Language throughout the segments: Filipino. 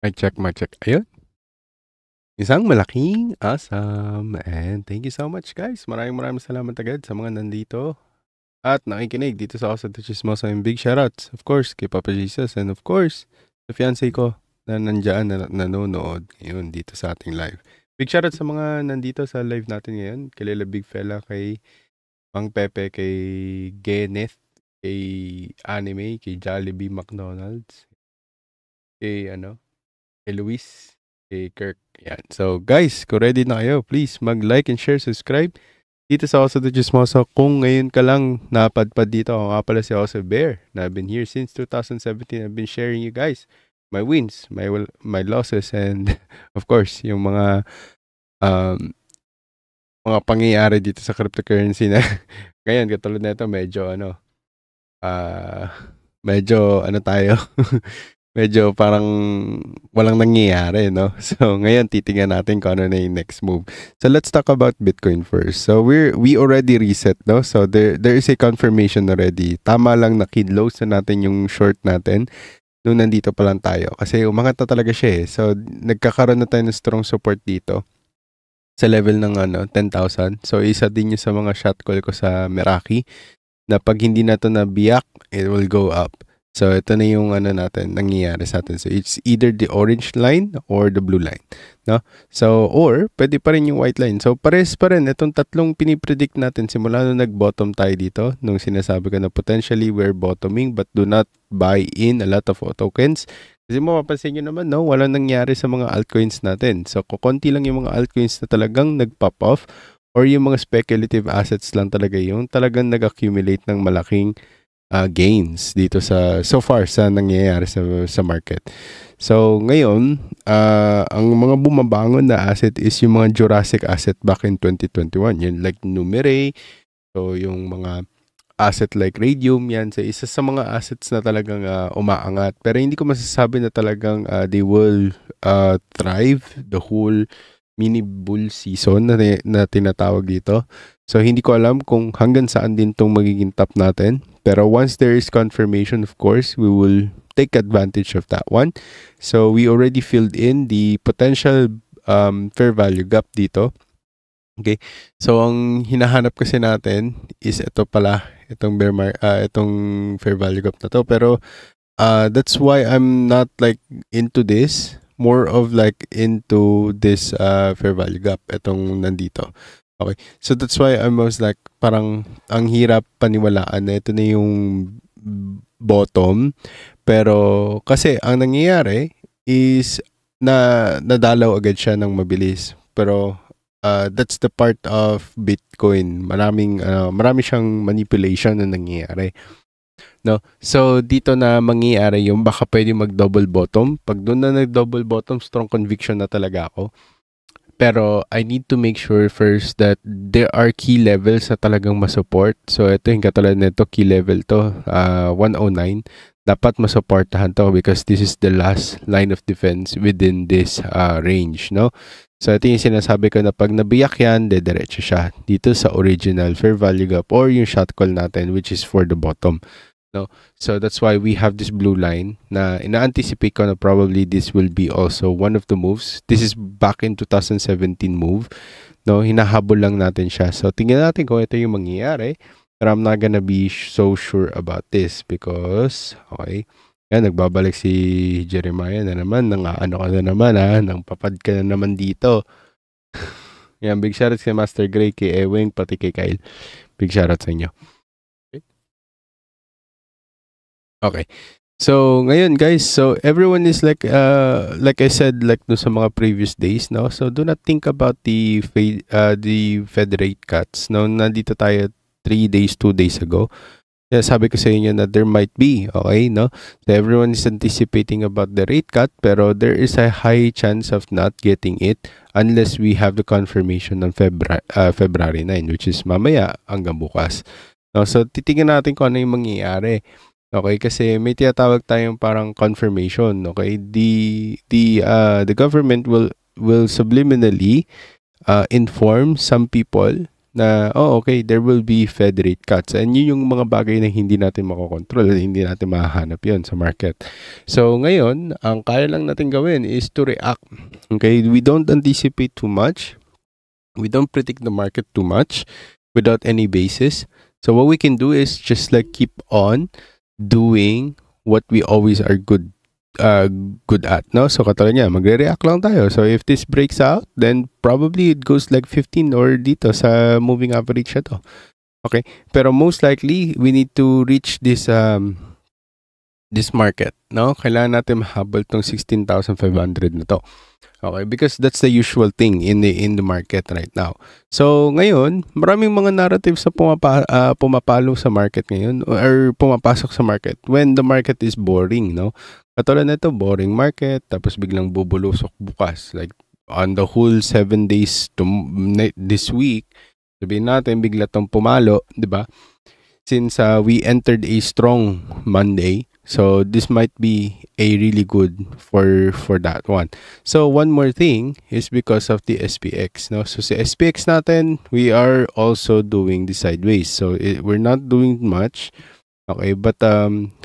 Mic check, mic check. Ayun. Isang malaking awesome. And thank you so much, guys. Maraming salamat agad sa mga nandito at nakikinig dito sa Osa de Chismosa. And big shoutouts, of course, kay Papa Jesus. And of course, sa fiancé ko na nandyan na nanonood ngayon dito sa ating live. Big shoutouts sa mga nandito sa live natin ngayon. Kay Lila Big Fella, kay Mang Pepe, kay Geneth, kay Anime, kay Jollibee McDonald's, kay kay Luis, kay Kirk. Yan. So, guys, kung ready na kayo, please mag-like and share, subscribe dito sa Oso de Chismosa. Kung ngayon ka lang napadpad dito, ako nga pala si Oso Bear, na I've been here since 2017. I've been sharing you guys my wins, my losses, and of course, yung mga pangyayari dito sa cryptocurrency na ngayon, katulad na ito, medyo tayo, medyo parang walang nangyayari, no? So, ngayon, titingnan natin kung ano na yung next move. So, let's talk about Bitcoin first. So, we already reset, no? So, there is a confirmation already. Tama lang na kidlose na natin yung short natin nung nandito pa lang tayo. Kasi umangat na talaga siya eh. So, nagkakaroon na tayo ng strong support dito sa level ng 10,000. So, isa din yung sa mga shot call ko sa Meraki na pag hindi na ito nabiyak, it will go up. So, ito na yung natin, nangyayari sa atin. So, it's either the orange line or the blue line. No? So, or, pwede pa rin yung white line. So, pares pa rin. Itong tatlong pinipredict natin simula nung nag-bottom tayo dito, nung sinasabi ko na potentially we're bottoming but do not buy in a lot of tokens. Kasi mapapansin nyo naman, no? Walang nangyari sa mga altcoins natin. So, kukunti lang yung mga altcoins na talagang nag-pop off or yung mga speculative assets lang talaga yung talagang nag-accumulate ng malaking gains dito so far sa nangyayari sa market. So ngayon, ang mga bumabangon na asset is yung mga Jurassic asset back in 2021. Yun like Numere, so yung mga asset like Radium, yan. So isa sa mga assets na talagang umaangat. Pero hindi ko masasabi na talagang they will thrive the whole mini bull season na tinatawag dito. So hindi ko alam kung hanggang saan din tong magiging top natin. Pero once there is confirmation, of course, we will take advantage of that one. So we already filled in the potential fair value gap dito. Okay. So ang hinahanap kasi natin is ito pala, itong itong fair value gap na to. Pero that's why I'm not like into this. More of like into this fair value gap, itong nandito. Okay. So that's why I was like, parang ang hirap paniwalaan na ito na yung bottom. Pero kasi ang nangyayari is nadalaw agad siya ng mabilis. Pero that's the part of Bitcoin. Marami siyang manipulation na nangyayari. No? So dito na mangyayari yung baka pwede mag-double bottom. Pag doon na nag-double bottom, strong conviction na talaga ako. Pero I need to make sure first that there are key levels na talagang masupport. So ito yung katulad nito, key level to, 109. Dapat masuportahan to because this is the last line of defense within this range, no? So ito yung sinasabi ko na pag nabiyak yan, dediretso siya dito sa original fair value gap or yung shot call natin which is for the bottom. No, so that's why we have this blue line na ina-anticipate ko na probably this will be also one of the moves. This is back in 2017 move. No, hinahabol lang natin siya. So tingnan natin kung ito yung mangyayari. Pero I'm not gonna be so sure about this because, okay, yan, nagbabalik si Jeremiah na naman. Nang-ano ka na naman nang papad ka na naman dito. Yan, big shoutout kay Master Gray, kay Ewing, pati kay Kyle. Big shoutout sa inyo. Okay. So, ngayon guys, so everyone is like I said, like no sa mga previous days, no? So, do not think about the Fed rate cuts. No, nandito tayo 3 days, 2 days ago. Kaya sabi ko sa inyo na there might be, okay, no? So everyone is anticipating about the rate cut, pero there is a high chance of not getting it unless we have the confirmation on February 9, which is mamaya hanggang bukas. No, so titingnan natin kung ano yung mangyayari. Okay, kasi may tinatawag tayong parang confirmation, okay? The government will subliminally inform some people na, okay, there will be Fed rate cuts. And yun yung mga bagay na hindi natin makokontrol, hindi natin mahahanap yun sa market. So, ngayon, ang kaya lang natin gawin is to react. Okay, we don't anticipate too much. We don't predict the market too much without any basis. So, what we can do is just like keep on doing what we always are good at, no? So katulad niya, magre-react lang tayo. So if this breaks out, then probably it goes like 15 or dito sa moving average na to. Okay? Pero most likely, we need to reach this market, no? Kailangan natin mahabol tong 16,500 na to. Okay, because that's the usual thing in the market right now. So, ngayon, maraming mga narratives na pumapalo sa market ngayon or pumapasok sa market when the market is boring, no? Katulad nito, boring market, tapos biglang bubulusok bukas. Like, on the whole 7 days this week, sabihin natin, bigla tong pumalo, di ba? Since we entered a strong Monday, so this might be a really good for that one. So one more thing is because of the SPX, no? So sa SPX natin, we are also doing the sideways. So we're not doing much. Okay, but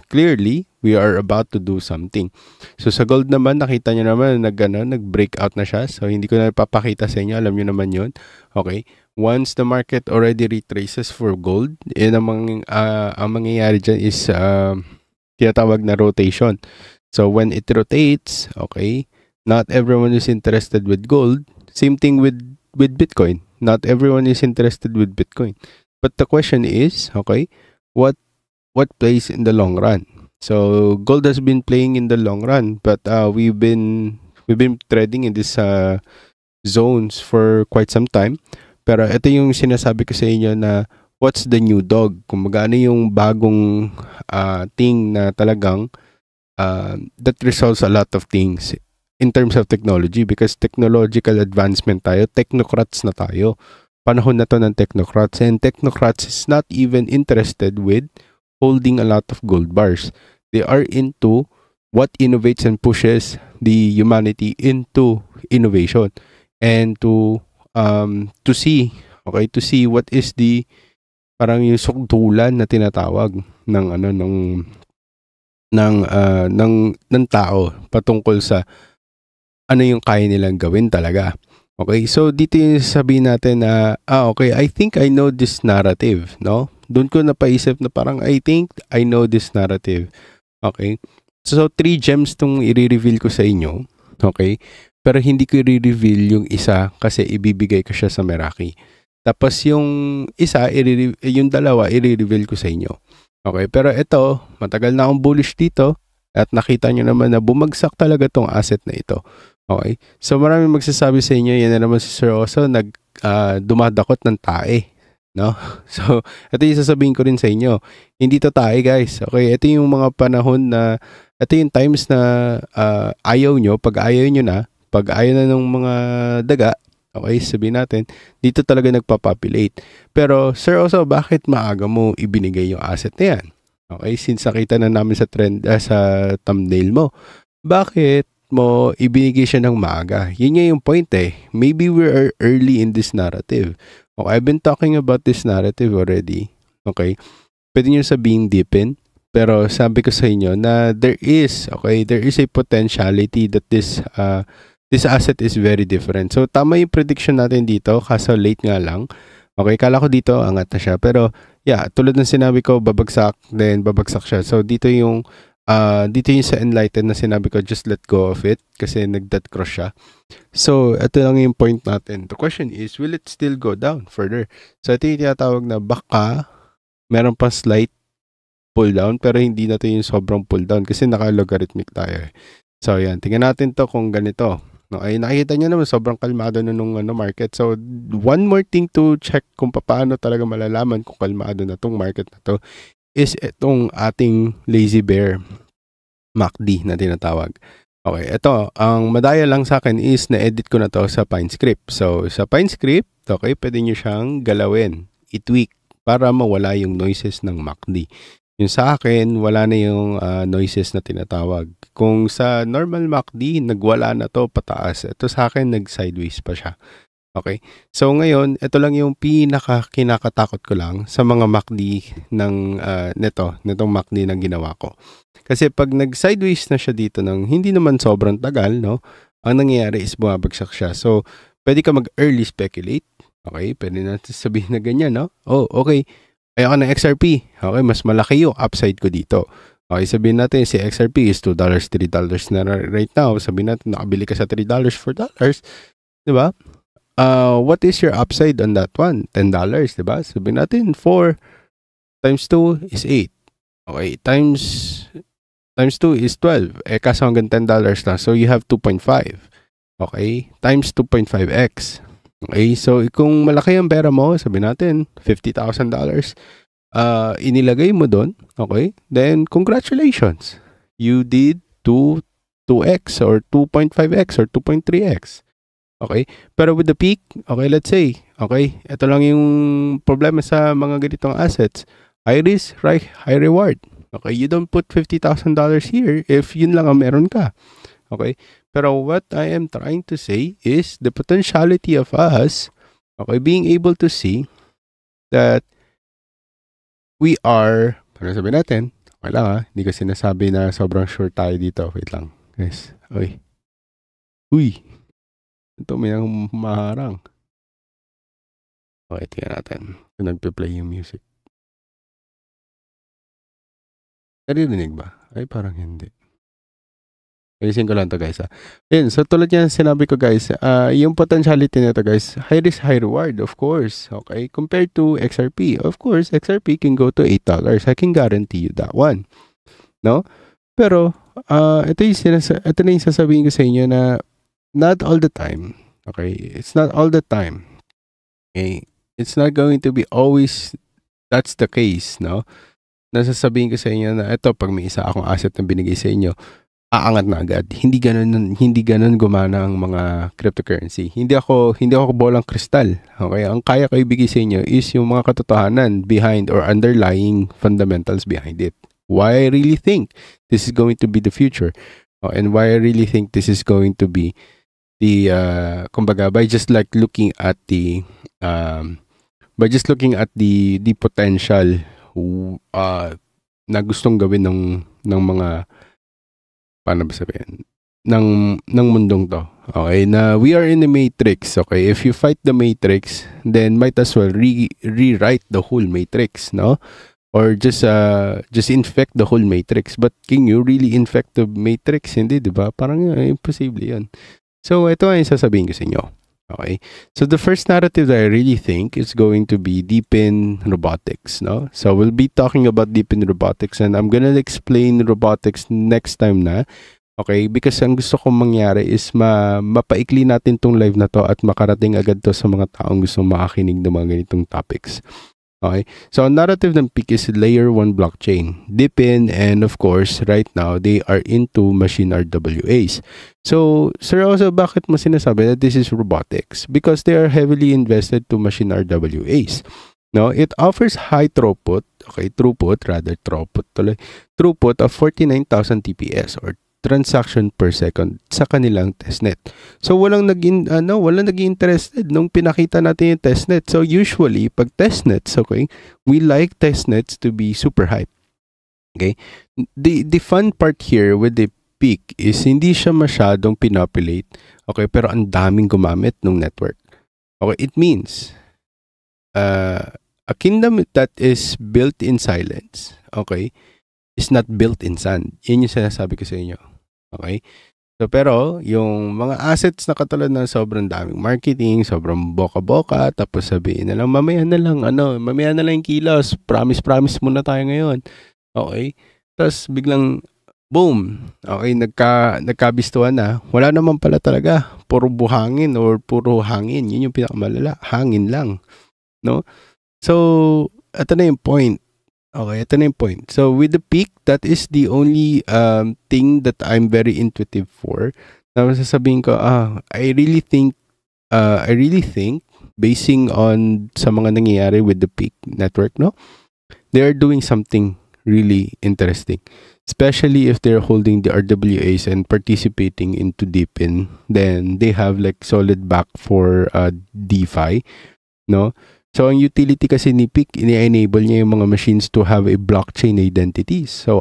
clearly we are about to do something. So sa gold naman, nakita niyo naman nag-breakout na siya. So hindi ko na papakita sa inyo, alam niyo naman 'yon. Okay? Once the market already retraces for gold, ang mangyayari dyan is tinatawag na rotation. So when it rotates, okay, not everyone is interested with gold. Same thing with Bitcoin. Not everyone is interested with Bitcoin. But the question is, okay, what plays in the long run? So gold has been playing in the long run, but we've been trading in this zones for quite some time. Pero ito yung sinasabi ko sa inyo na what's the new dog? Kung magano yung bagong thing na talagang that resolves a lot of things in terms of technology, because technological advancement tayo, technocrats na tayo. Panahon na to ng technocrats, and technocrats is not even interested with holding a lot of gold bars. They are into what innovates and pushes the humanity into innovation and to see what is the parang yung sukdulan na tinatawag ng tao patungkol sa ano yung kaya nilang gawin talaga. Okay, so dito yung sabihin natin na okay, I think I know this narrative, no? Doon ko napaisip na parang I think I know this narrative. Okay, so 3 gems tong i-reveal ko sa inyo. Okay, pero hindi ko i-reveal yung isa kasi ibibigay ko siya sa Meraki. Tapos yung isa, yung dalawa, i-reveal ko sa inyo. Okay, pero ito, matagal na akong bullish dito at nakita nyo naman na bumagsak talaga tong asset na ito. Okay, so maraming magsasabi sa inyo, yan na naman si Sir Oso, dumadakot ng tae. No? So, ito yung sasabihin ko rin sa inyo. Hindi to tae, guys. Okay, ito yung mga panahon na, ito yung times na ayaw nyo, pag ayaw nyo na, pag ayaw na ng mga daga, okay, sabihin natin, dito talaga nagpapopulate. Pero, Sir Oso, bakit maaga mo ibinigay yung asset na yan? Okay, since nakita na namin sa trend, sa thumbnail mo, bakit mo ibinigay siya ng maaga? Yun nga yung point eh. Maybe we are early in this narrative. Okay, I've been talking about this narrative already. Okay, pwede nyo sabihin deepen, pero sabi ko sa inyo na there is a potentiality that this asset is very different. So tama yung prediction natin dito, kaso late nga lang. Okay, kala ko dito angat na siya, pero yeah, tulad ng sinabi ko, babagsak siya. So dito yung sa Enlighten na sinabi ko, just let go of it kasi nag-dead cross siya. So ito lang yung point natin. The question is, will it still go down further? So ito yung tinatawag na baka meron pa slight pull down, pero hindi na ito yung sobrang pull down kasi naka-logarithmic tayo. So yan, tingnan natin to kung ganito. No, ay nakikita niyo naman sobrang kalmado na nung market. So one more thing to check kung paano talaga malalaman kung kalmado na tong market na to is itong ating Lazy Bear MACD na tinatawag. Okay, ito, ang madaya lang sa akin is na-edit ko na to sa PineScript. So, sa PineScript, okay, pwede nyo siyang galawin, i-tweak para mawala yung noises ng MACD. Yung sa akin, wala na yung noises na tinatawag. Kung sa normal MACD, nagwala na to pataas. Ito sa akin, nag-sideways pa siya. Okay? So ngayon, ito lang yung kinakatakot ko lang sa mga MACD ng nitong MACD na ginawa ko. Kasi pag nag-sideways na siya dito ng hindi naman sobrang tagal, no? Ang nangyayari is bumabagsak siya. So, pwede ka mag-early speculate. Okay? Pwede natin sabihin na ganyan, no? Oh, okay. Ayoko ng XRP. Okay, mas malaki yung upside ko dito. Okay, sabihin natin si XRP is $2, $3 na right now. Sabihin natin nakabili ka sa $3, $4. Diba? What is your upside on that one? $10, diba? Sabihin natin 4 times 2 is 8. Okay, times 2 is 12. Kaso hanggang $10 na. So you have 2.5. Okay, times 2.5x. Okay, so kung malaki ang pera mo, sabihin natin $50,000, inilagay mo doon, okay, then congratulations, you did 2x or 2.5x or 2.3x. Okay, pero with the peak, okay, let's say, okay, ito lang yung problema sa mga ganitong assets, high risk, high reward. Okay, you don't put $50,000 here if yun lang ang meron ka. Okay, pero what I am trying to say is the potentiality of us, okay, being able to see that we are, para sabihin natin, okay lang hindi ko sinasabi na sobrang sure tayo dito. Wait lang, guys. Uy. Ito may maharang. Okay, tingnan natin. Kung nagpe-play yung music. Naririnig ba? Ay, parang hindi. Ayusin ko lang to guys. Ayun, so tulad yan sinabi ko guys, yung potentiality nito guys, high risk, high reward, of course. Okay, compared to XRP, of course, XRP can go to $8. I can guarantee you that one. No? Pero, ito na yung sasabihin ko sa inyo na not all the time. Okay, it's not all the time. Okay, it's not going to be always that's the case, no? Nasasabihin ko sa inyo na ito, pag may isa akong asset na binigay sa inyo, aangat na agad. Hindi ganun gumana ang mga cryptocurrency. Hindi ako bolang kristal. Okay, ang kaya ko ibigay sa inyo is yung mga katotohanan behind or underlying fundamentals behind it. Why I really think this is going to be the future, and why I really think this is going to be the kumbaga by just looking at the potential na gustong gawin ng mga paano ba sabihin ng mundong to. Okay, na we are in the matrix. Okay, if you fight the matrix, then might as well rewrite the whole matrix, no? Or just infect the whole matrix. But can you really infect the matrix? Hindi, di ba? Parang imposible 'yan. So, ito ay sasabihin ko sa inyo. Okay? So, the first narrative that I really think is going to be DePIN robotics, no? So, we'll be talking about DePIN robotics and I'm gonna explain robotics next time na. Okay? Because ang gusto kong mangyari is mapaikli natin tong live na to at makarating agad to sa mga taong gustong makakinig ng mga ganitong topics. Okay, so ang narrative ng PIC is layer 1 blockchain, DePIN, and of course, right now, they are into machine RWAs. So, Sir Oso, bakit mo sinasabi that this is robotics? Because they are heavily invested to machine RWAs. No, it offers high throughput, throughput of 49,000 TPS or transaction per second sa kanilang testnet. So walang nag-interested nung pinakita natin yung testnet. So usually pag testnets, okay, we like testnets to be super hype. Okay? The fun part here with the PIC is hindi siya masyadong pinopulate, okay, pero ang daming gumamit ng network. Okay, it means a kingdom that is built in silence, okay, is not built in sand. Yan yung sinasabi ko sa inyo. Okay? So, pero, yung mga assets na katulad ng sobrang daming marketing, sobrang boka-boka, tapos sabihin na lang, mamaya na lang yung kilos, promise muna tayo ngayon. Okay? Tapos, biglang, boom, okay, nagkabistuhan na, wala naman pala talaga, puro buhangin or puro hangin, yun yung pinakamalala, hangin lang. No? So, ito na yung point. Okay, ito na yung point. So, with the peak, that is the only thing that I'm very intuitive for. Na masasabihin ko, I really think, basing on sa mga nangyayari with the peak network, no? They are doing something really interesting. Especially if they're holding the RWAs and participating into Deepin, then they have like solid back for DeFi, no? So, ang utility kasi ni PIC, ini-enable niya yung mga machines to have a blockchain identity. So,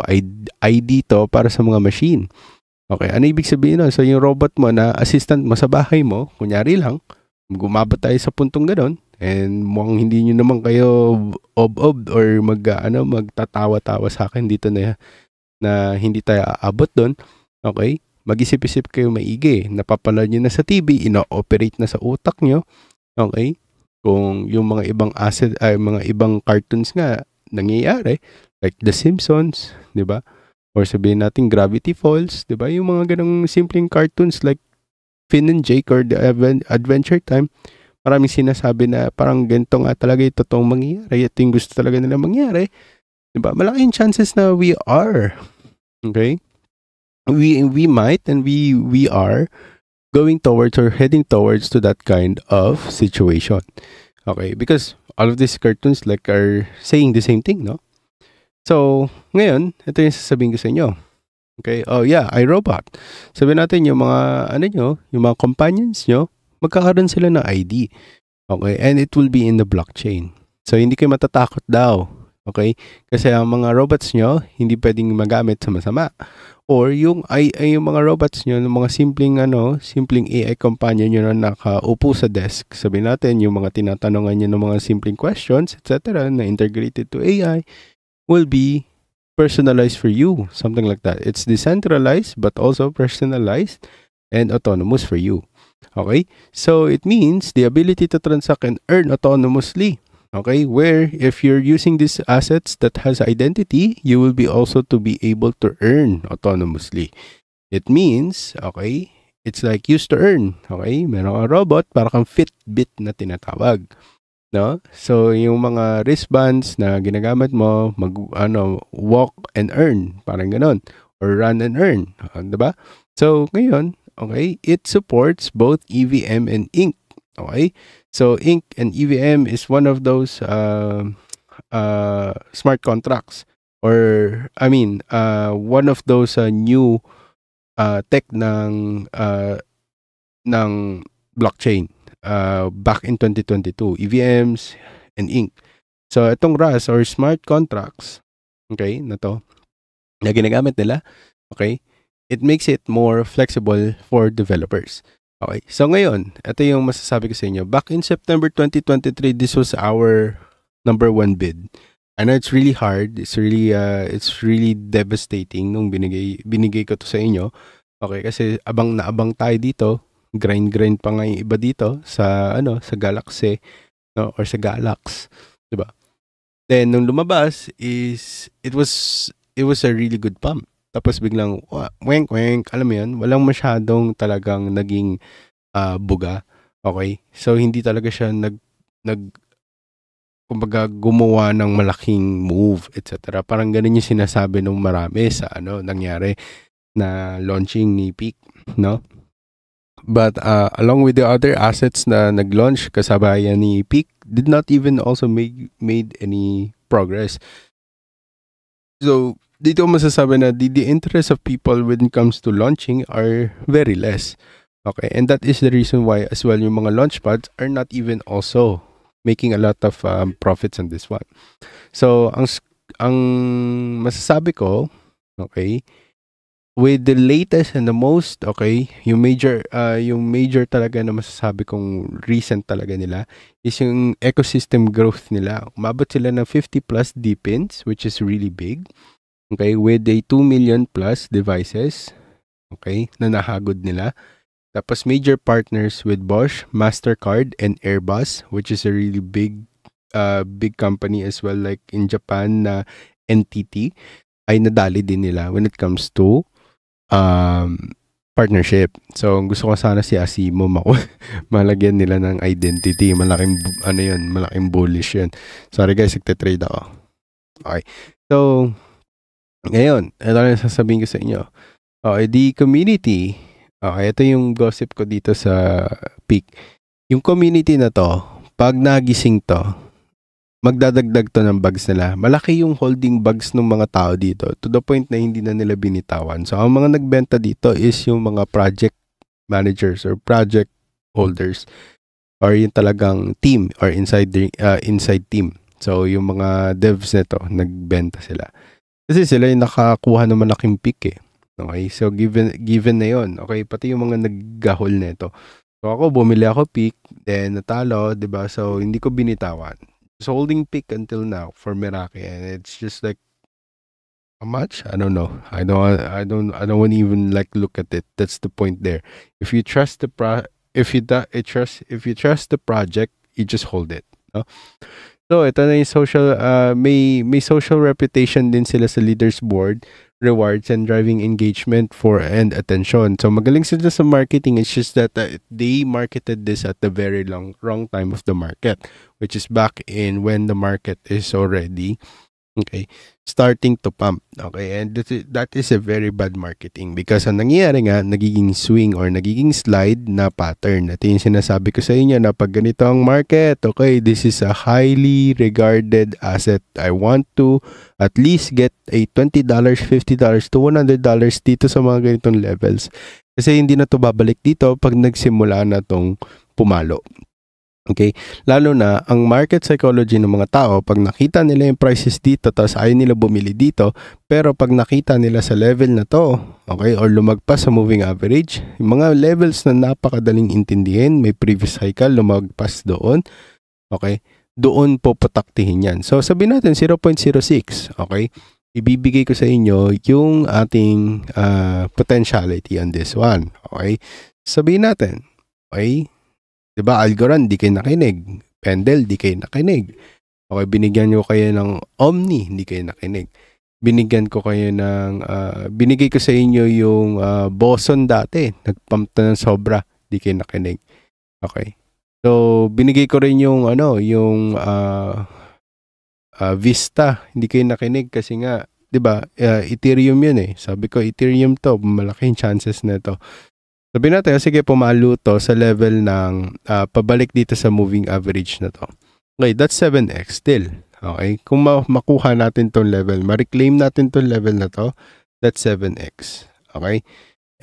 ID to para sa mga machine. Okay, ano ibig sabihin nun? So, yung robot mo na assistant mo sa bahay mo, kunyari lang, gumabot tayo sa puntong gano'n, and mukhang hindi nyo naman kayo ob-ob or magtatawa-tawa sa akin dito na hindi tayo aabot doon. Okay, mag-isip-isip kayo maigi. Napapanood nyo na sa TV, ino-operate na sa utak nyo. Okay, kung yung mga ibang mga ibang cartoons nga nangyayari, like The Simpsons, di ba? Or sabihin natin Gravity Falls, di ba? Yung mga ganong simpleng cartoons like Finn and Jake or The Adventure Time, maraming sinasabi na parang ganito nga talaga yung totoong mangyayari. Ito yung gusto talaga nila mangyari. Di ba? Malaking chances na we are. Okay? We might and we are going towards or heading towards to that kind of situation. Okay, because all of these cartoons like are saying the same thing, no? So, ngayon, ito yung sasabihin ko sa inyo. Okay, oh yeah, iRobot. Sabihin natin yung mga, yung mga companions nyo, magkakaroon sila ng ID. Okay, and it will be in the blockchain. So, hindi kayo matatakot daw. Okay, kasi ang mga robots nyo, hindi pwedeng magamit sa masama. Or yung mga robots nyo, ng mga simpleng AI companion nyo na nakaupo sa desk. Sabihin natin, yung mga tinatanungan nyo ng mga simpleng questions, etc. na integrated to AI will be personalized for you. Something like that. It's decentralized but also personalized and autonomous for you. Okay? So, it means the ability to transact and earn autonomously. Okay, where if you're using these assets that has identity, you will be also to be able to earn autonomously. It means, okay, it's like use to earn. Okay, meron kang robot, para kang Fitbit na tinatawag. No? So, yung mga wristbands na ginagamit mo, walk and earn, parang ganon. Or run and earn. Diba? So, ngayon, okay, it supports both EVM and Ink. Okay, so Ink and EVM is one of those smart contracts, or one of those new tech ng blockchain back in 2022, EVMs and Ink. So itong RAS or smart contracts, okay, na ginagamit nila, okay, it makes it more flexible for developers. Okay, so ngayon, ito yung masasabi ko sa inyo. Back in September 2023, this was our number 1 bid. I know it's really hard. It's really devastating nung binigay ko to sa inyo. Okay, kasi abang na abang tayo dito. Grind pa nga yung iba dito sa Galaxy, no, or sa Galax, 'di ba? Then nung lumabas it was a really good pump. Tapos biglang, wenk, alam mo yun, walang masyadong talagang naging buga. Okay? So, hindi talaga siya kumbaga, gumawa ng malaking move, etc. Parang ganun yung sinasabi ng marami sa nangyari na launching ni Peak, no? But along with the other assets na nag-launch kasabayan ni Peak, did not even also made any progress. So, dito masasabi na the interest of people when it comes to launching are very less. Okay, and that is the reason why as well yung mga launchpads are not even also making a lot of profits on this one. So, ang masasabi ko, okay, with the latest and the most, okay, yung major talaga na masasabi kong recent talaga nila is yung ecosystem growth nila. Umabot sila ng 50 plus Deepins, which is really big. Okay, with a 2 million plus devices, okay, na nahagod nila. Tapos major partners with Bosch, Mastercard, and Airbus, which is a really big company as well, like in Japan na NTT, ay nadali din nila when it comes to partnership. So, gusto ko sana si Asimo malagyan nila ng identity. Malaking bullish yun. Sorry guys, nagte-trade ako. Okay. So, ngayon, ito na yung sasabihin ko sa inyo. Okay, the community. Okay, ito yung gossip ko dito sa Peak. Yung community na to, pag nagising to, magdadagdag to ng bags nila. Malaki yung holding bags ng mga tao dito to the point na hindi na nila binitawan. So, ang mga nagbenta dito is yung mga project managers or project holders or yung talagang team or inside team. So, yung mga devs nito, nagbenta sila. Kasi sila yung nakakuha ng malaking pick eh. Okay, so given na yon. Okay, pati yung mga naggahol nito. So ako, bumili ako pick, then natalo, 'di ba? So hindi ko binitawan. So holding pick until now for Meraki, and it's just like how much? I don't know. I don't want to even like look at it. That's the point there. If you trust the if you trust the project, you just hold it. No? So, ito na yung social, may social reputation din sila sa leaders board, rewards, and driving engagement for and attention. So, magaling sila sa marketing. It's just that they marketed this at the very wrong time of the market, which is back in when the market is already okay, starting to pump. Okay, and that is a very bad marketing because ang nangyayari nga, nagiging swing or nagiging slide na pattern. Ito yung sinasabi ko sa inyo na pag ganito ang market, okay, this is a highly regarded asset. I want to at least get a $20, $50 to $100 dito sa mga ganitong levels. Kasi hindi na to babalik dito pag nagsimula na tong pumalo. Okay? Lalo na, ang market psychology ng mga tao, pag nakita nila yung prices dito, tapos ayaw nila bumili dito, pero pag nakita nila sa level na to, okay, or lumagpas sa moving average, yung mga levels na napakadaling intindihin, may previous cycle, lumagpas doon, okay, doon po pataktihin yan. So, sabihin natin 0.06, okay, ibibigay ko sa inyo yung ating potentiality on this one, okay, sabihin natin, okay, diba, Algorand, di kayo nakinig. Pendel, di kayo nakinig. Okay, binigyan nyo kayo ng Omni, hindi kayo nakinig. Binigyan ko kayo ng, binigay ko sa inyo yung Boson dati. Nagpump na ng sobra, di kayo nakinig. Okay. So, binigay ko rin yung, yung Vista, hindi kayo nakinig kasi nga, diba, Ethereum yun eh. Sabi ko, Ethereum to, malaking chances na to. Sabi natin, sige, pumalo to sa level ng pabalik dito sa moving average na to. Okay, that's 7x still. Okay, kung makuha natin tong level, ma-reclaim natin tong level na to, that's 7x. Okay,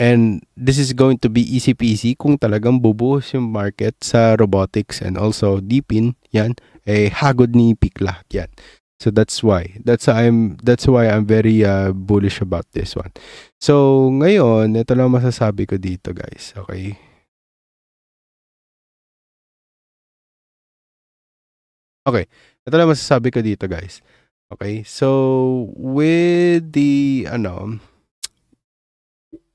and this is going to be easy peasy kung talagang bubuhos yung market sa robotics and also deepin, yan, hagod ni peak lahat yan. So that's why I'm very bullish about this one. So ngayon, ito lang masasabi ko dito, guys. Okay? Okay. Ito lang masasabi ko dito, guys. Okay? So with the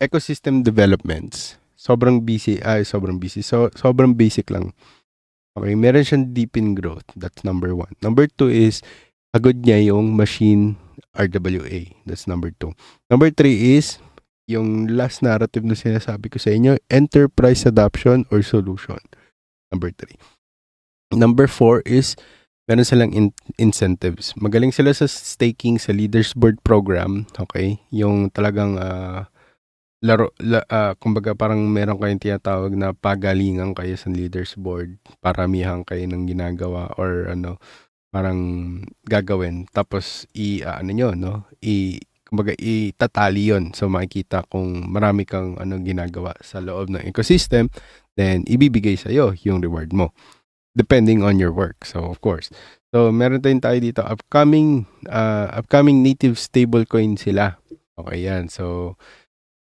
ecosystem developments, sobrang busy. So sobrang basic lang. Okay, meron siyang deep in growth. That's number 1. Number 2 is agad niya yung machine RWA. That's number 2. Number 3 is yung last narrative na sinasabi ko sa inyo, enterprise adoption or solution. Number 3. Number 4 is meron silang incentives. Magaling sila sa staking sa leaders board program. Okay? Yung talagang kumbaga parang meron kayong tinatawag na pagalingan kayo sa leaders board. Paramihan kayo ng ginagawa or parang gagawin tapos kumbaga itatali yon. So makikita kung marami kang ginagawa sa loob ng ecosystem, then ibibigay sa iyo yung reward mo depending on your work. So of course. So meron tayo dito upcoming native stablecoin sila. Okay yan. So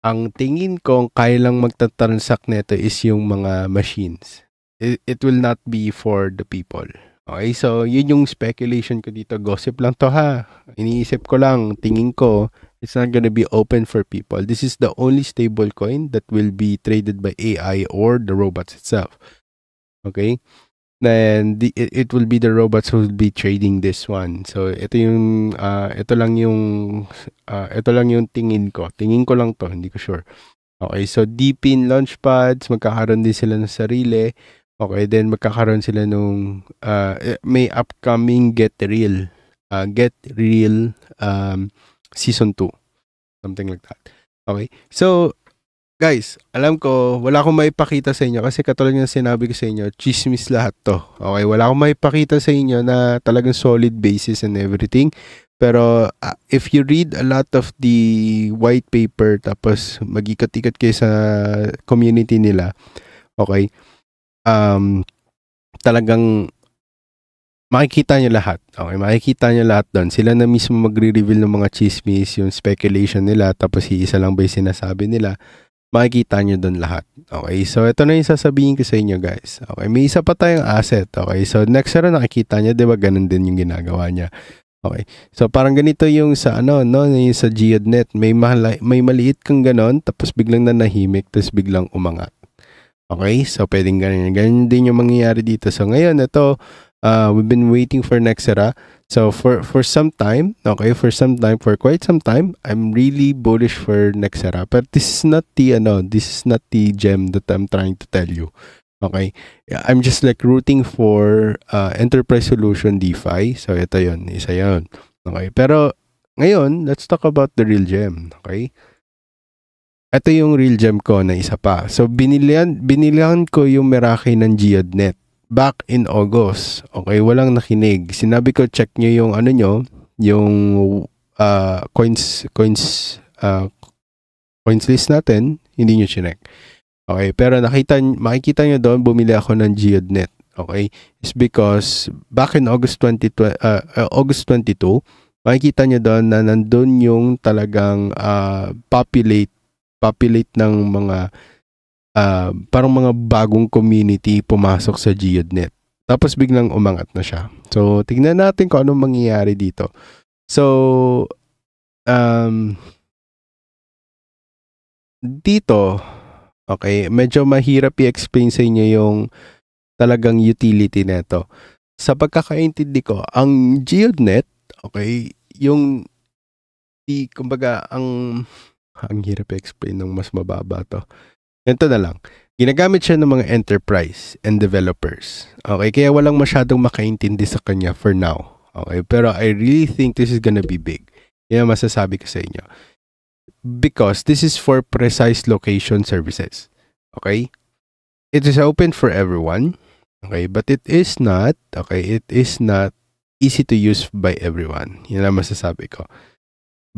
ang tingin ko kaya lang magta-transact nito is yung mga machines. It will not be for the people. Okay, so yun yung speculation ko dito. Gossip lang to ha. Iniisip ko lang, tingin ko, it's not gonna be open for people. This is the only stable coin that will be traded by AI or the robots itself. Okay? Then it will be the robots who will be trading this one. So ito lang yung tingin ko. Tingin ko lang to, hindi ko sure. Okay, so Deepin Launchpads, magkakaroon din sila ng sarili. Okay, then magkakaroon sila nung may upcoming Get Real. Get Real Season 2. Something like that. Okay? So, guys, alam ko, wala akong maipakita sa inyo kasi katulad ng sinabi ko sa inyo, chismis lahat to. Okay? Wala akong maipakita sa inyo na talagang solid basis and everything. Pero if you read a lot of the white paper tapos mag-ikot-ikot kayo sa community nila, okay, talagang makikita nyo lahat. Okay, makikita nyo lahat doon. Sila na mismo magre-reveal ng mga chismis, yung speculation nila, tapos isa lang ba yung sinasabi nila. Makikita nyo doon lahat. Okay, so ito na yung sasabihin ko sa inyo, guys. Okay, may isa pa tayong asset. Okay, so next year nakikita nyo, di ba ganun din yung ginagawa niya. Okay. So parang ganito yung sa yung sa GeoDNet, may maliit kang ganon tapos biglang nanahimik tapos biglang umangat. Okay? So pwedeng ganyan. Ganyan din yung mangyayari dito. So ngayon ito, we've been waiting for Nexera. So for some time, okay, for quite some time, I'm really bullish for Nexera. But this is not the gem that I'm trying to tell you. Okay, I'm just like rooting for Enterprise Solution DeFi. So ito yun, isa yun. Okay, pero ngayon, let's talk about the real gem. Okay, ito yung real gem ko na isa pa. So binilihan ko yung Meraki ng GeoDNet back in August. Okay, walang nakinig. Sinabi ko check nyo yung yung coins list natin, hindi nyo chinek. Okay, pero makikita nyo doon, bumili ako ng GeoDNet. Okay, it's because back in August 22, makikita nyo doon na nandun yung talagang populate ng mga parang mga bagong community pumasok sa GeoDNet. Tapos biglang umangat na siya. So, tignan natin kung anong mangyayari dito. So, dito, okay, medyo mahirap i-explain sa inyo yung talagang utility nito. Sa pagkakaintindi ko, ang GeoDNet, okay, kumbaga, ang hirap i-explain ng mas mababa to. Ito na lang. Ginagamit siya ng mga enterprise and developers. Okay, kaya walang masyadong makaintindi sa kanya for now. Okay, pero I really think this is gonna be big. Yan ang masasabi ko sa inyo. Because this is for precise location services. Okay? It is open for everyone. Okay? But it is not easy to use by everyone. Yan ang masasabi ko.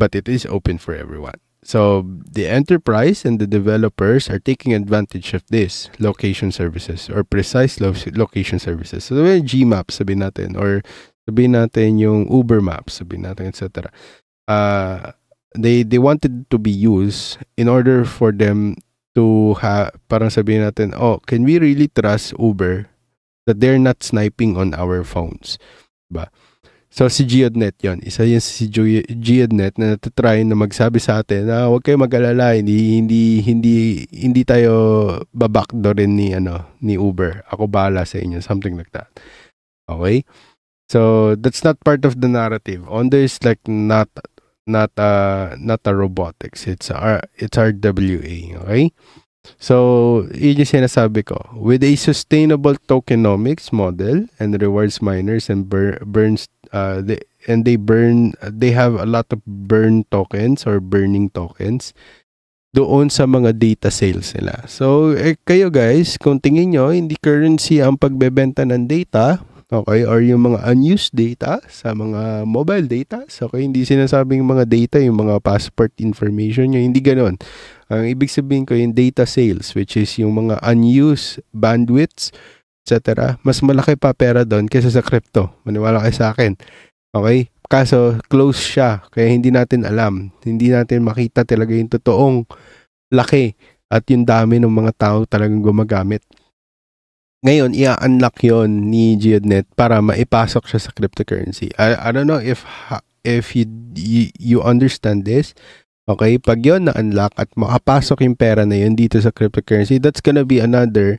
But it is open for everyone. So, the enterprise and the developers are taking advantage of this location services or precise location services. So, yung Gmap, sabihin natin, or sabihin natin yung Uber Maps, sabihin natin, etc. They wanted to be used in order for them to parang sabihin natin, oh, can we really trust Uber that they're not sniping on our phones? Diba? So, si GeoDNet yon. Isa yan si GeoDNet na natatry na magsabi sa atin na huwag kayo mag-alala, hindi tayo babackdoorin ni Uber. Ako bahala sa inyo. Something like that. Okay? So, that's not part of the narrative. Ondo is like not a robotics. It's RWA. Okay? So, yun yung sinasabi ko. With a sustainable tokenomics model and rewards miners and burns they have a lot of burn tokens or burning tokens doon sa mga data sales nila. So, kayo guys, kung tingin nyo, hindi currency ang pagbebenta ng data, okay, or yung mga unused data sa mga mobile data, so okay, hindi sinasabing mga data, yung mga passport information nyo, hindi ganoon. Ang ibig sabihin ko, yung data sales, which is yung mga unused bandwidths, etc. Mas malaki pa pera doon kaysa sa crypto. Maniwala kayo sa akin. Okay? Kaso, close siya. Kaya hindi natin alam. Hindi natin makita talaga yung totoong laki at yung dami ng mga tao talagang gumagamit. Ngayon, i-unlock yon ni GeoDNet para maipasok siya sa cryptocurrency. I don't know if you understand this. Okay? Pag yon na-unlock at makapasok yung pera na yun dito sa cryptocurrency, that's gonna be another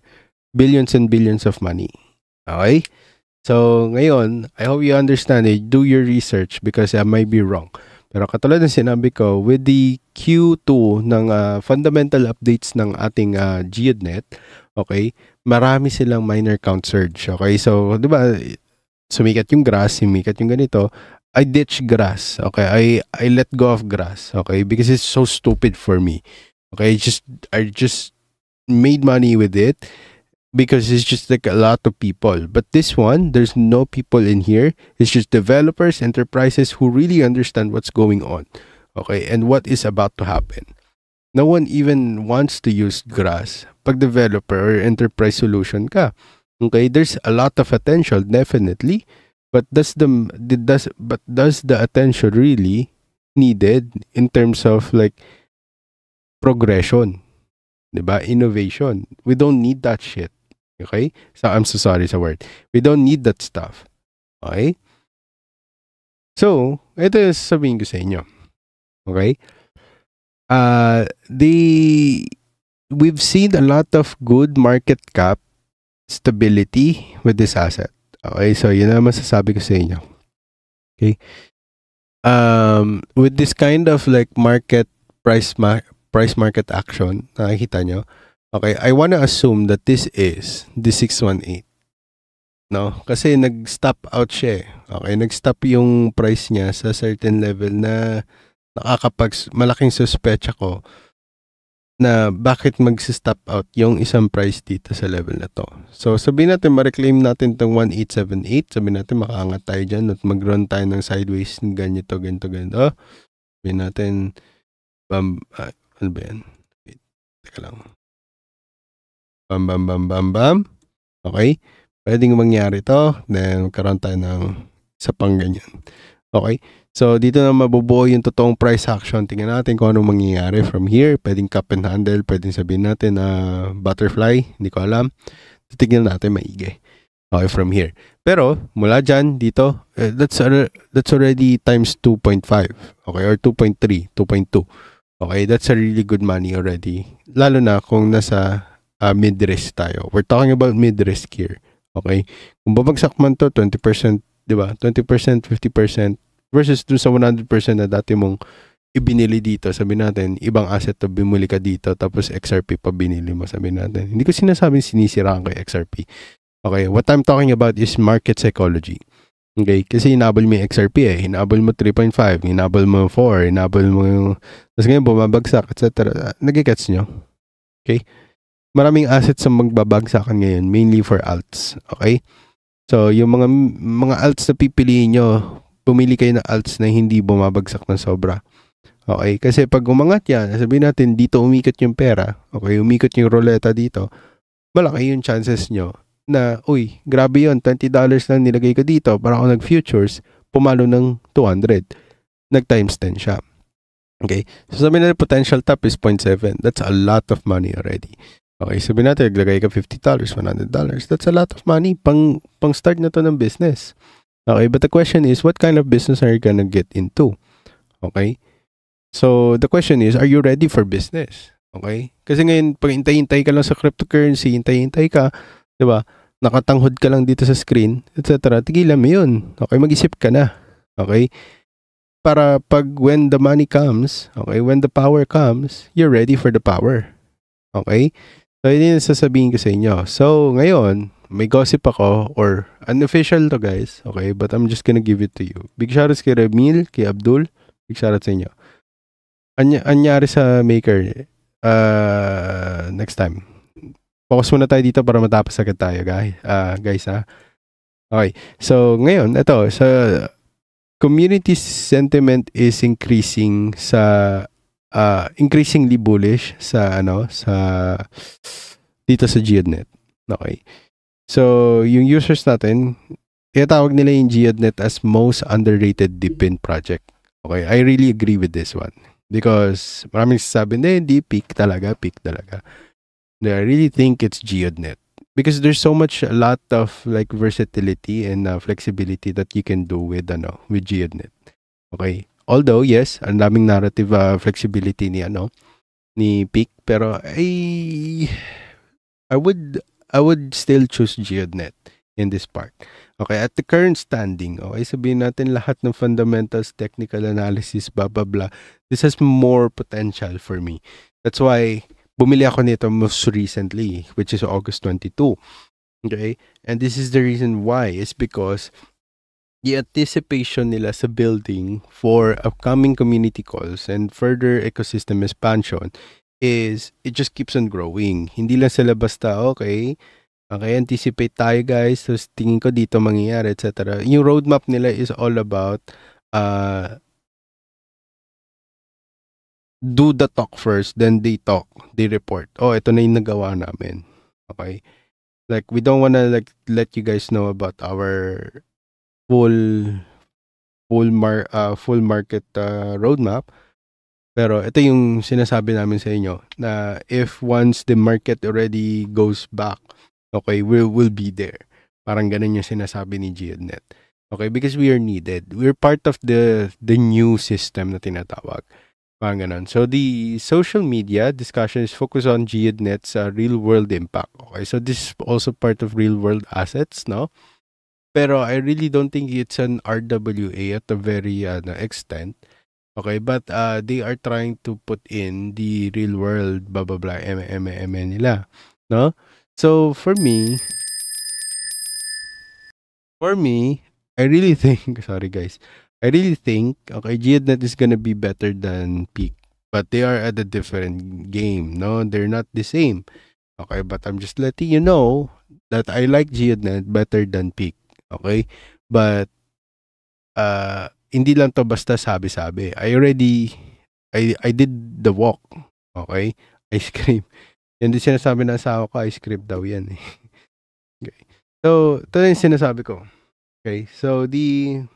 billions and billions of money. Okay? So, ngayon, I hope you understand it. Do your research because I might be wrong. Pero katulad ng sinabi ko, with the Q2 ng fundamental updates ng ating GeoDNet, okay, marami silang miner count surge. Okay? So, di ba, sumikat yung grass, sumikat yung ganito. I ditch grass. Okay, I let go of grass. Okay, because it's so stupid for me. Okay, I just made money with it because it's just like a lot of people. But this one, there's no people in here. It's just developers, enterprises who really understand what's going on. Okay, and what is about to happen. No one even wants to use grass. Pag developer or enterprise solution ka. Okay, there's a lot of attention, definitely. But does the attention really needed in terms of like progression? 'Di ba? Innovation. We don't need that shit. Okay? So I'm so sorry sa word. We don't need that stuff. Okay? So, ito yung sasabihin ko sa inyo. Okay? The we've seen a lot of good market cap stability with this asset. Okay? So, yun na masasabi ko sa inyo. Okay? With this kind of like price market action, nakikita nyo, okay, I wanna assume that this is the 618. No? Kasi nag-stop out siya eh. Okay, nag-stop yung price niya sa certain level na malaking suspecha ko na bakit mag-stop out yung isang price dito sa level na to. So, sabihin natin, ma-reclaim natin itong 1878. Sabihin natin, makaangat tayo dyan at mag-run tayo ng sideways ganito. Sabihin natin, ano ba yan? Wait, teka lang. Bam. Okay? Pwedeng mangyari to. Then, magkaroon tayo ng isa pang ganyan. Okay? So, dito na mabubuo yung totoong price action. Tingnan natin kung anong mangyayari from here. Pwedeng cup and handle. Pwedeng sabihin natin na butterfly. Hindi ko alam. Titignan natin maigi. Okay, from here. Pero, mula dyan, dito, that's already times 2.5. Okay, or 2.3, 2.2. Okay, that's a really good money already. Lalo na kung nasa mid-risk tayo. We're talking about mid-risk here. Okay? Kung babagsak man to, 20%, di ba? 20%, 50%, versus dun sa 100% na dati mong ibinili dito, sabi natin, ibang asset to, bumili ka dito, tapos XRP pa binili mo, sabi natin. Hindi ko sinasabing sinisiraan ko XRP. Okay, what I'm talking about is market psychology. Okay, kasi hinabol mo yung XRP eh. Hinabol mo 3.5, hinabol mo 4, hinabol mo yung... Tapos ngayon bumabagsak, etc. Nagigets nyo? Okay? Maraming assets ang magbabagsakan ngayon, mainly for alts. Okay? So, yung mga alts na pipiliin nyo, pumili kayo ng alts na hindi bumabagsak ng sobra. Okay? Kasi pag umangat yan, sabihin natin, dito umikot yung pera, okay, umikot yung roleta dito, malaki yung chances nyo na, uy, grabe yun, $20 lang nilagay ko dito para ako nag-futures, pumalo ng 200. Nag-times 10 siya. Okay? So, sabihin natin, potential top is 0.7. That's a lot of money already. Okay, sabihin natin, naglagay ka $50, $100. That's a lot of money pang start na to ng business. Okay, but the question is, what kind of business are you gonna get into? Okay? So, the question is, are you ready for business? Okay? Kasi ngayon, pag hintay-hintay ka lang sa cryptocurrency, hintay-hintay ka, di ba? Nakatanghod ka lang dito sa screen, etc. Tigilan mo yun. Okay, mag-isip ka na. Okay? Para pag when the money comes, okay, when the power comes, you're ready for the power. Okay? So, yun yung sasabihin ko sa inyo. So, ngayon, may gossip ako, or unofficial to guys, okay, but I'm just gonna give it to you. Big shoutouts kay Remil, kay Abdul, big shoutouts sa inyo. Anyari sa Maker, next time. Focus muna tayo dito para matapos agad tayo, guys, ha? Okay, so ngayon, ito, sa community sentiment is increasing sa, increasingly bullish sa, dito sa GeoDNet. Okay. So, yung users natin, tinatawag nila yung GeoDNet as most underrated DeepIn project. Okay, I really agree with this one. Because maraming sasabi, hindi, peak talaga. I really think it's GeoDNet. Because there's so much, a lot of like versatility and flexibility that you can do with GeoDNet. Okay. Although, yes, ang daming narrative flexibility ni peak, pero I would still choose GeoDNet in this part. Okay, at the current standing, okay, sabihin natin lahat ng fundamentals, technical analysis, blah, blah, blah. This has more potential for me. That's why bumili ako nito most recently, which is August 22. Okay, and this is the reason why. It's because the anticipation nila sa building for upcoming community calls and further ecosystem expansion is it just keeps on growing. Hindi lang sila basta, okay, anticipate tayo guys, so tingin ko dito mangyayari, etc. Yung roadmap nila is all about do the talk first, then they talk, they report. Oh, ito na yung nagawa namin. Okay? Like, we don't wanna like let you guys know about our full market roadmap. Pero ito yung sinasabi namin sa inyo na if once the market already goes back, okay, we'll be there. Parang ganun yung sinasabi ni GeoNet. Okay, because we are needed. We're part of the new system na tinatawag. Parang ganun. So the social media discussion is focused on GeoNet's real world impact. Okay, so this is also part of real world assets, no? Pero I really don't think it's an RWA at a very extent. Okay, but they are trying to put in the real world, blah, blah, blah, nila. No? So, for me, I really think, sorry guys, I really think, okay, GeoNet is gonna be better than Peak. But they are at a different game, no? They're not the same. Okay, but I'm just letting you know that I like GeoNet better than Peak. Okay? But, hindi lang to basta sabi-sabi. I did the walk. Okay? Ice cream. Yan din sinasabi ng asawa ko, ice cream daw yan eh. Okay. So, ito na yung sinasabi ko. Okay? So, ito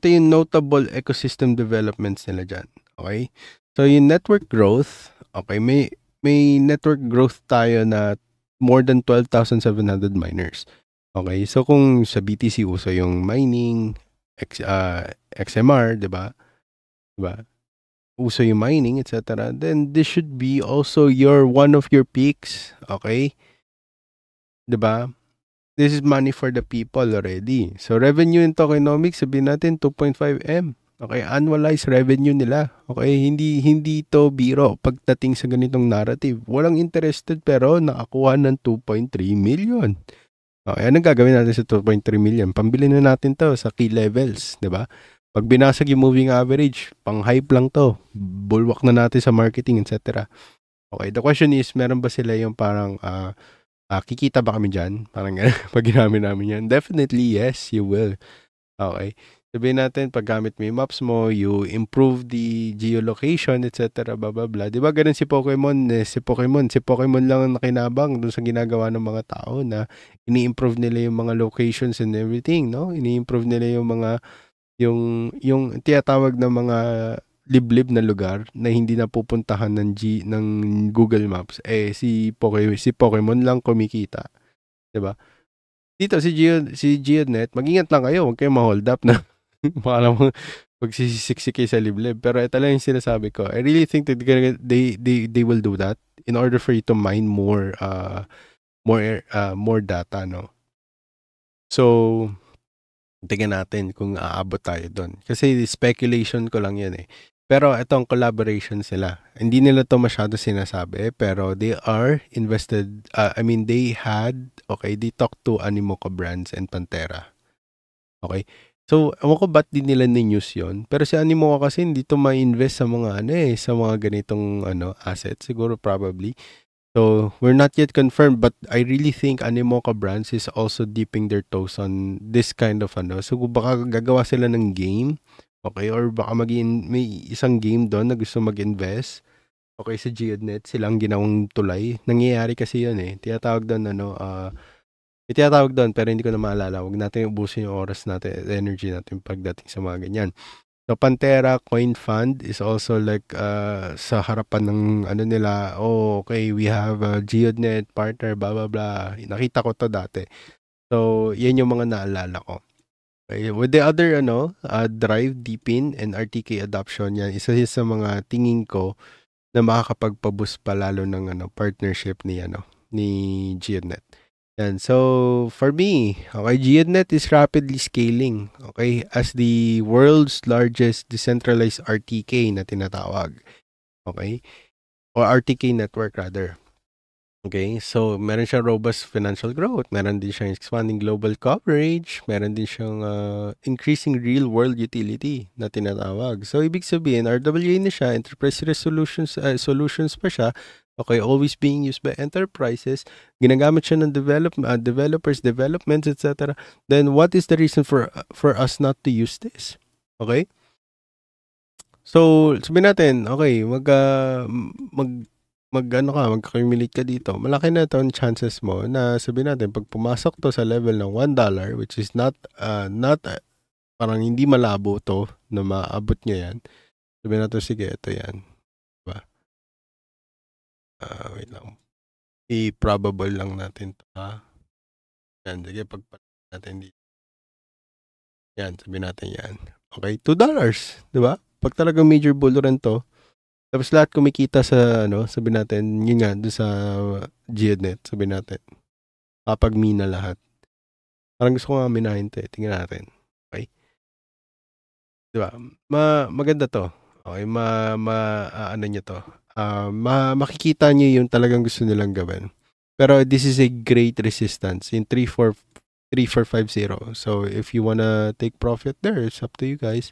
yung notable ecosystem developments nila dyan. Okay? So, yung network growth, okay, may network growth tayo na more than 12,700 miners. Okay, so kung sa BTC uso yung mining, XMR, 'di ba? 'Di ba? Uso yung mining, etc. Then this should be also one of your peaks, okay? 'Di ba? This is money for the people already. So revenue in tokenomics, sabihin natin 2.5 M. Okay, annualized revenue nila. Okay, hindi to biro pagdating sa ganitong narrative. Walang interested pero nakakuha ng 2.3 million. Okay, anong gagawin natin sa 2.3 million? Pambili na natin to sa key levels, di ba? Pag binasag yung moving average, pang-hype lang to. Bulwark na natin sa marketing, etc. Okay, the question is, meron ba sila yung parang, kikita ba kami dyan? Parang pag ginamit namin yan. Definitely, yes, you will. Okay. Sabihin natin, pag gamit mo yung maps mo, you improve the geolocation, etc. Blah, blah, blah. Di ba ganun si Pokemon? Si Pokemon lang ang nakinabang dun sa ginagawa ng mga tao na ini-improve nila yung mga locations and everything, no? Ini-improve nila yung mga, yung tiyatawag na mga liblib na lugar na hindi napupuntahan ng Google Maps. Si Pokemon lang kumikita. Di ba? Dito, si GeoNet, mag-ingat lang kayo, huwag kayong ma-hold up na baka naman magsisiksik kayo sa liblib. Pero ito lang yung sinasabi ko. I really think that they will do that in order for you to mine more data, no? So, tingnan natin kung aabot tayo doon. Kasi speculation ko lang yan eh. Pero itong collaboration sila. Hindi nila to masyado sinasabi, pero they are invested, they talked to Animoca Brands and Pantera. Okay? So, ewan ko ba't din nila ni-news yun. Pero si Animoca kasi hindi to ma-invest sa mga sa mga ganitong assets. Siguro probably. So, we're not yet confirmed, but I really think Animoca Brands is also dipping their toes on this kind of So, baka gagawa sila ng game. Okay? Or baka may isang game doon na gusto mag-invest. Okay, sa GeoNet, silang ginawang tulay. Nangyayari kasi yun eh. Tinatawag doon, pero hindi ko na maalala. Huwag natin ubusin yung oras natin, energy natin pagdating sa mga ganyan. So, Pantera Coin Fund is also like sa harapan ng nila, okay, we have a GeoNet partner, blah, blah, blah. Nakita ko to dati. So, yan yung mga naalala ko. Okay. With the other, Drive, Deepin, and RTK adoption, yan, isa sa mga tingin ko na makakapagpaboost pa lalo ng partnership ni GeoNet. And so, for me, okay, GeoNet is rapidly scaling, okay, as the world's largest decentralized RTK na tinatawag, okay, or RTK network rather. Okay, so meron siyang robust financial growth, meron din siyang expanding global coverage, meron din siyang increasing real-world utility na tinatawag. So, ibig sabihin, RWA na siya, enterprise solutions pa siya, okay, always being used by enterprises, ginagamit siya ng developers, developments, etc. Then, what is the reason for us not to use this? Okay? So, sabihin natin, okay, mag-accumulate ka dito, malaki na ito ang chances mo na sabihin natin, pag pumasok to sa level ng $1, which is not parang hindi malabo to na maabot niya yan. Sabihin natin, sige, ito yan. Diba? Wait lang. I-probable lang natin to, ha? Yan, sige, pagpalit natin dito. Yan, sabihin natin yan. Okay, $2. Diba? Pag talagang major bull run to, tapos lahat kumikita sa, sabihin natin, yun nga, doon sa GeoNet, sabihin natin. Kapag mina lahat. Parang gusto ko nga minahin to eh. Tingnan natin. Okay? Diba? Maganda to. Okay? Ano nyo to. Makikita nyo yung talagang gusto nilang gawin. Pero this is a great resistance in 3450. So, if you wanna take profit there, it's up to you guys.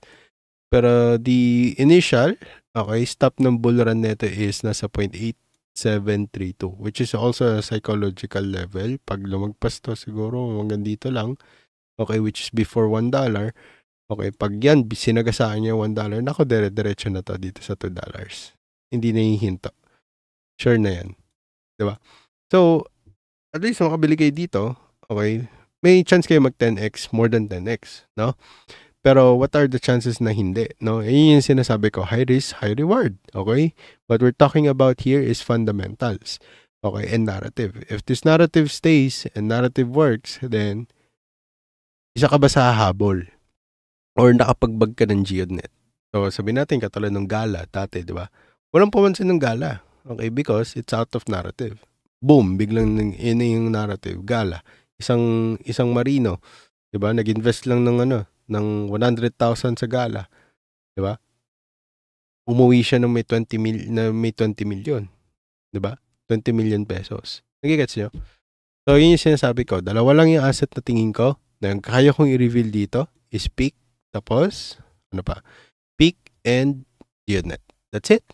Pero the initial, okay, stop ng bull run nito is nasa 0.8732, which is also a psychological level. Pag lumagpas to siguro hanggang dito lang, okay, which is before $1. Okay, pag yan, sinagasaan niya $1, nako, dire-diretso na to dito sa $2. Hindi na hihinto. Sure na yan. Diba? So, at least makabili kayo dito, okay, may chance kayo mag 10x, more than 10x, no? Pero what are the chances na hindi? No? Yun yung sinasabi ko, high risk, high reward. Okay? What we're talking about here is fundamentals. Okay? And narrative. If this narrative stays and narrative works, then isa ka ba sa habol? Or nakapagbag ka ng GeoNet? So, sabihin natin katulad ng Gala dati, di ba? Walang pumansin ng Gala. Okay? Because it's out of narrative. Boom! Biglang yun yung narrative. Gala. Isang marino. Di ba? Nag-invest lang ng 100,000 sa Gala. Diba? Umuwi siya ng may 20 million. Diba? 20 million pesos. Nagigets nyo? So, yun yung sinasabi ko. Dalawa lang yung asset na tingin ko na kaya kong i-reveal dito is Peak, tapos, Peak and GeoNet. That's it.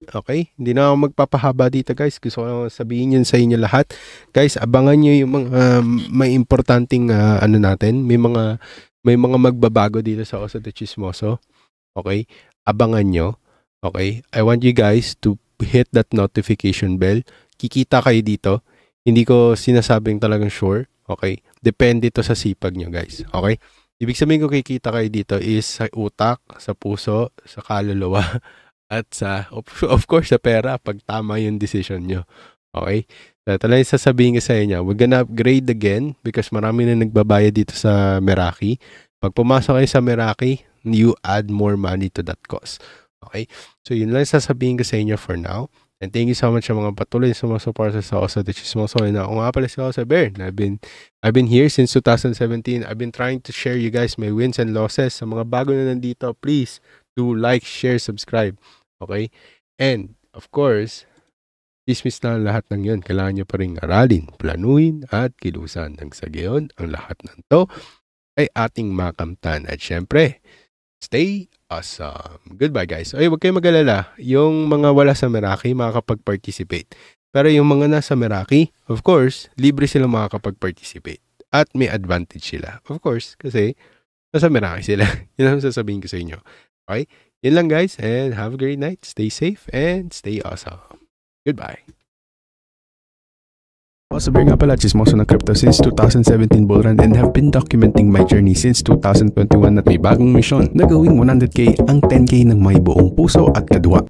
Okay? Hindi na ako magpapahaba dito, guys. Gusto ko sabihin yun sa inyo lahat. Guys, abangan nyo yung mga may importanteng natin. May mga magbabago dito sa Oso de Chismoso. Okay? Abangan nyo. Okay? I want you guys to hit that notification bell. Kikita kayo dito. Hindi ko sinasabing talagang sure. Okay? Depende to sa sipag nyo, guys. Okay? Ibig sabihin ko kikita kayo dito is sa utak, sa puso, sa kaluluwa, at sa, of course, sa pera pag tama yung decision nyo. Okay? So, ito lang yung sasabihin ko sa inyo. We're gonna upgrade again because marami na nagbabayad dito sa Meraki. Pag pumasok kayo sa Meraki, you add more money to that cost. Okay? So, yun lang yung sasabihin ko sa inyo for now. And thank you so much sa mga patuloy sa mga supporters sa Oso de Chismoso. And ako nga pala si Jose Bear. I've been here since 2017. I've been trying to share you guys my wins and losses. Sa mga bago na nandito, please do like, share, subscribe. Okay? And, of course, dismiss na lahat ng yun. Kailangan nyo pa rin aralin, planuhin, at kilusan. Nang sa gayon, ang lahat ng to ay ating makamtan. At syempre, stay awesome. Goodbye, guys. Okay, huwag kayong mag-alala. Yung mga wala sa Meraki, makakapag-participate. Pero yung mga nasa Meraki, of course, libre sila makakapag-participate. At may advantage sila. Of course, kasi nasa Meraki sila. Yun ang sasabihin ko sa inyo. Okay? Yun lang, guys, and have a great night. Stay safe and stay awesome. Goodbye. Jose Bear nga pala, chismoso ng crypto since 2017 bull run and have been documenting my journey since 2021 at may bagong mission na gawing 100k ang 10k ng may buong puso at kadwa.